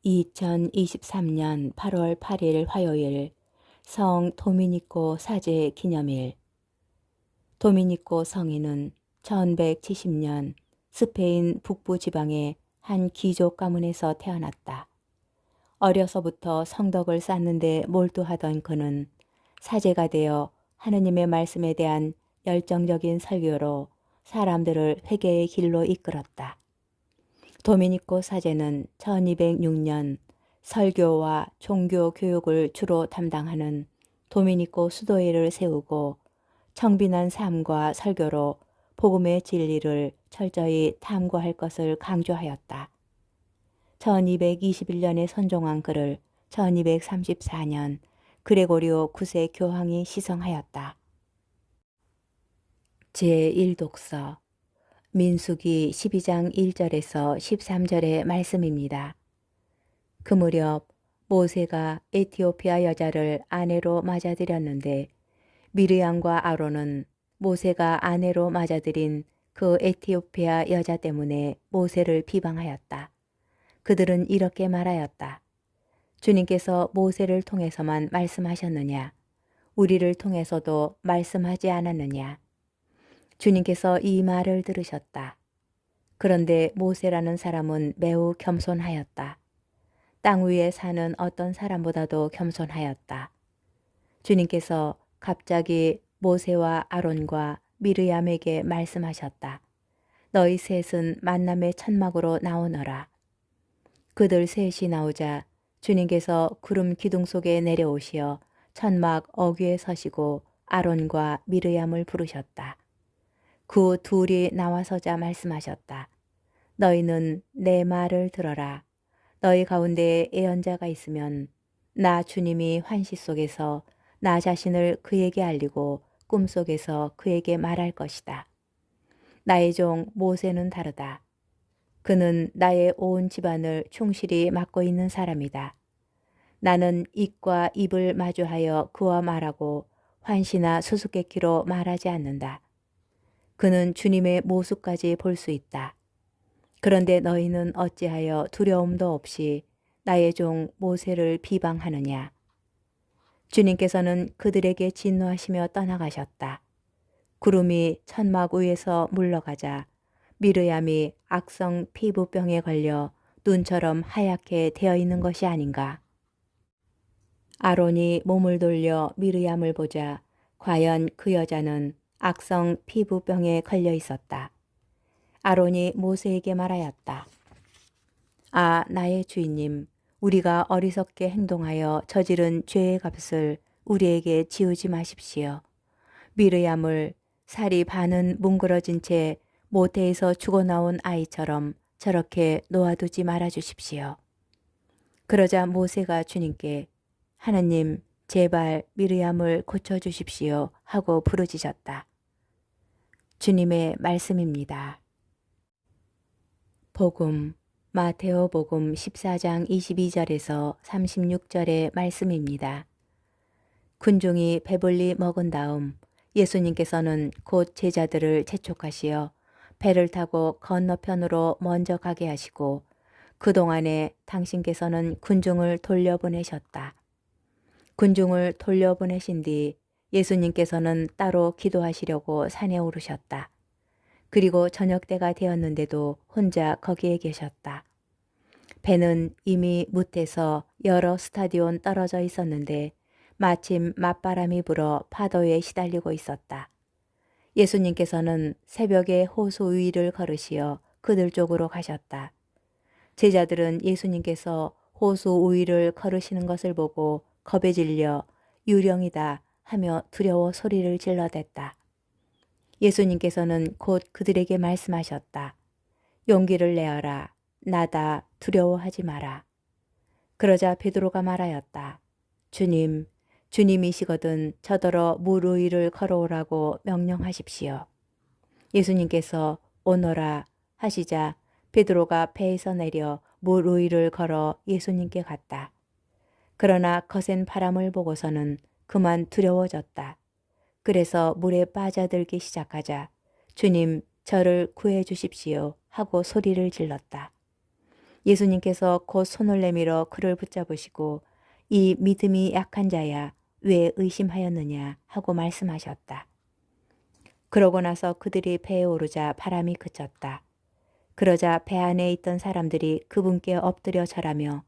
2023년 8월 8일 화요일 성 도미니코 사제 기념일. 도미니코 성인은 1170년 스페인 북부 지방의 한 귀족 가문에서 태어났다. 어려서부터 성덕을 쌓는 데 몰두하던 그는 사제가 되어 하느님의 말씀에 대한 열정적인 설교로 사람들을 회개의 길로 이끌었다. 도미니코 사제는 1206년 설교와 종교 교육을 주로 담당하는 도미니코 수도회를 세우고 청빈한 삶과 설교로 복음의 진리를 철저히 탐구할 것을 강조하였다. 1221년에 선종한 그를 1234년 그레고리오 9세 교황이 시성하였다. 제1독서 민수기 12장 1절에서 13절의 말씀입니다. 그 무렵 모세가 에티오피아 여자를 아내로 맞아들였는데 미르암과 아론은 모세가 아내로 맞아들인 그 에티오피아 여자 때문에 모세를 비방하였다. 그들은 이렇게 말하였다. 주님께서 모세를 통해서만 말씀하셨느냐? 우리를 통해서도 말씀하지 않았느냐? 주님께서 이 말을 들으셨다. 그런데 모세라는 사람은 매우 겸손하였다. 땅 위에 사는 어떤 사람보다도 겸손하였다. 주님께서 갑자기 모세와 아론과 미르얌에게 말씀하셨다. 너희 셋은 만남의 천막으로 나오너라. 그들 셋이 나오자 주님께서 구름 기둥 속에 내려오시어 천막 어귀에 서시고 아론과 미르얌을 부르셨다. 그 둘이 나와서자 말씀하셨다. 너희는 내 말을 들어라. 너희 가운데에 애언자가 있으면 나 주님이 환시 속에서 나 자신을 그에게 알리고 꿈속에서 그에게 말할 것이다. 나의 종 모세는 다르다. 그는 나의 온 집안을 충실히 맡고 있는 사람이다. 나는 입과 입을 마주하여 그와 말하고 환시나 수수께끼로 말하지 않는다. 그는 주님의 모습까지 볼 수 있다. 그런데 너희는 어찌하여 두려움도 없이 나의 종 모세를 비방하느냐. 주님께서는 그들에게 진노하시며 떠나가셨다. 구름이 천막 위에서 물러가자 미르얌이 악성 피부병에 걸려 눈처럼 하얗게 되어 있는 것이 아닌가. 아론이 몸을 돌려 미르얌을 보자 과연 그 여자는 악성 피부병에 걸려 있었다. 아론이 모세에게 말하였다. 아, 나의 주인님, 우리가 어리석게 행동하여 저지른 죄의 값을 우리에게 지우지 마십시오. 미르얌을 살이 반은 뭉그러진 채 모태에서 죽어나온 아이처럼 저렇게 놓아두지 말아주십시오. 그러자 모세가 주님께 하느님, 제발 미르얌을 고쳐주십시오 하고 부르짖었다. 주님의 말씀입니다. 복음 마테오 복음 14장 22절에서 36절의 말씀입니다. 군중이 배불리 먹은 다음 예수님께서는 곧 제자들을 재촉하시어 배를 타고 건너편으로 먼저 가게 하시고 그동안에 당신께서는 군중을 돌려보내셨다. 군중을 돌려보내신 뒤 예수님께서는 따로 기도하시려고 산에 오르셨다. 그리고 저녁 때가 되었는데도 혼자 거기에 계셨다. 배는 이미 무태서 여러 스타디온 떨어져 있었는데 마침 맞바람이 불어 파도에 시달리고 있었다. 예수님께서는 새벽에 호수 위를 걸으시어 그들 쪽으로 가셨다. 제자들은 예수님께서 호수 위를 걸으시는 것을 보고 겁에 질려 유령이다 하며 두려워 소리를 질러댔다. 예수님께서는 곧 그들에게 말씀하셨다. 용기를 내어라. 나다. 두려워하지 마라. 그러자 베드로가 말하였다. 주님, 주님이시거든 저더러 물 위를 걸어오라고 명령하십시오. 예수님께서 오너라 하시자 베드로가 배에서 내려 물 위를 걸어 예수님께 갔다. 그러나 거센 바람을 보고서는 그만 두려워졌다. 그래서 물에 빠져들기 시작하자 주님 저를 구해 주십시오 하고 소리를 질렀다. 예수님께서 곧 손을 내밀어 그를 붙잡으시고 이 믿음이 약한 자야 왜 의심하였느냐 하고 말씀하셨다. 그러고 나서 그들이 배에 오르자 바람이 그쳤다. 그러자 배 안에 있던 사람들이 그분께 엎드려 절하며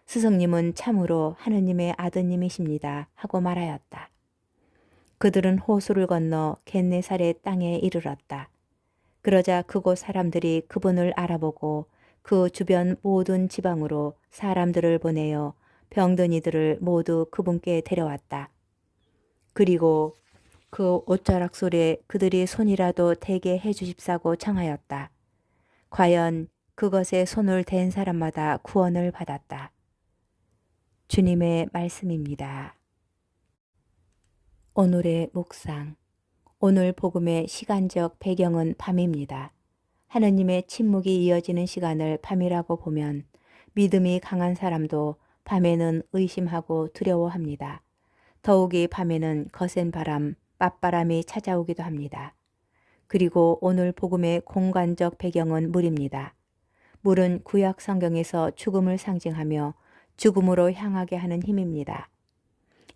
스승님은 참으로 하느님의 아드님이십니다 하고 말하였다. 그들은 호수를 건너 겟네사렛 땅에 이르렀다. 그러자 그곳 사람들이 그분을 알아보고 그 주변 모든 지방으로 사람들을 보내어 병든 이들을 모두 그분께 데려왔다. 그리고 그 옷자락 소리에 그들이 손이라도 대게 해주십사고 청하였다. 과연 그것에 손을 댄 사람마다 구원을 받았다. 주님의 말씀입니다. 오늘의 묵상. 오늘 복음의 시간적 배경은 밤입니다. 하느님의 침묵이 이어지는 시간을 밤이라고 보면 믿음이 강한 사람도 밤에는 의심하고 두려워합니다. 더욱이 밤에는 거센 바람, 맞바람이 찾아오기도 합니다. 그리고 오늘 복음의 공간적 배경은 물입니다. 물은 구약 성경에서 죽음을 상징하며 죽음으로 향하게 하는 힘입니다.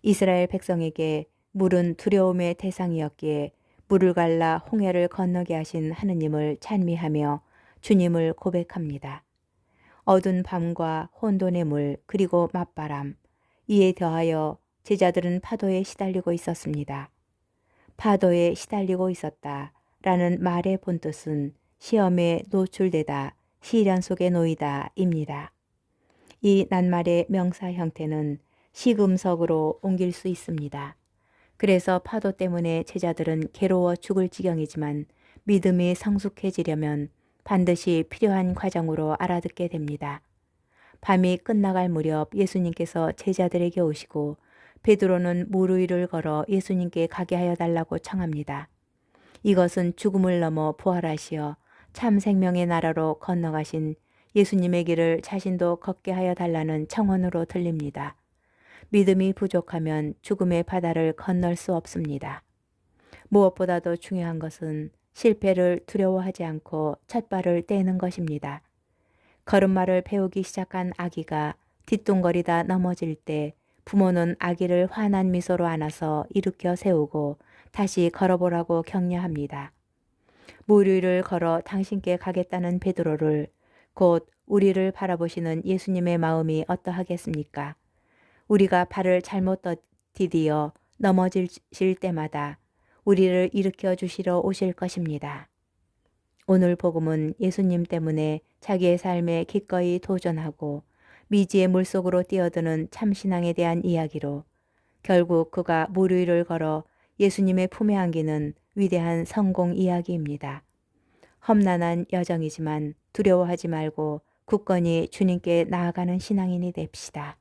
이스라엘 백성에게 물은 두려움의 대상이었기에 물을 갈라 홍해를 건너게 하신 하느님을 찬미하며 주님을 고백합니다. 어두운 밤과 혼돈의 물 그리고 맞바람, 이에 더하여 제자들은 파도에 시달리고 있었습니다. 파도에 시달리고 있었다 라는 말의 본뜻은 시험에 노출되다, 시련 속에 놓이다 입니다. 이 낱말의 명사 형태는 시금석으로 옮길 수 있습니다. 그래서 파도 때문에 제자들은 괴로워 죽을 지경이지만 믿음이 성숙해지려면 반드시 필요한 과정으로 알아듣게 됩니다. 밤이 끝나갈 무렵 예수님께서 제자들에게 오시고 베드로는 물 위를 걸어 예수님께 가게 하여 달라고 청합니다. 이것은 죽음을 넘어 부활하시어 참 생명의 나라로 건너가신 예수님의 길을 자신도 걷게 하여 달라는 청원으로 들립니다. 믿음이 부족하면 죽음의 바다를 건널 수 없습니다. 무엇보다도 중요한 것은 실패를 두려워하지 않고 첫 발을 떼는 것입니다. 걸음마를 배우기 시작한 아기가 뒤뚱거리다 넘어질 때 부모는 아기를 환한 미소로 안아서 일으켜 세우고 다시 걸어보라고 격려합니다. 물 위를 걸어 당신께 가겠다는 베드로를 곧 우리를 바라보시는 예수님의 마음이 어떠하겠습니까? 우리가 발을 잘못 디디어 넘어질 때마다 우리를 일으켜 주시러 오실 것입니다. 오늘 복음은 예수님 때문에 자기의 삶에 기꺼이 도전하고 미지의 물속으로 뛰어드는 참신앙에 대한 이야기로 결국 그가 물 위를 걸어 예수님의 품에 안기는 위대한 성공 이야기입니다. 험난한 여정이지만 두려워하지 말고 굳건히 주님께 나아가는 신앙인이 됩시다.